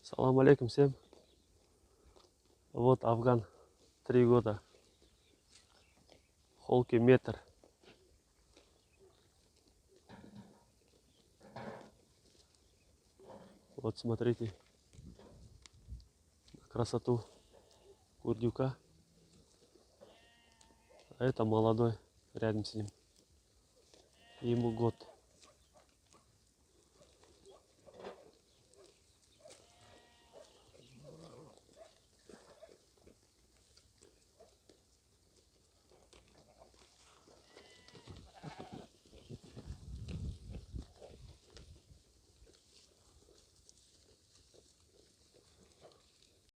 Салам алейкум всем. Вот Афган, 3 года. Холки метр. Вот смотрите на красоту курдюка. А это молодой рядом с ним. Ему год.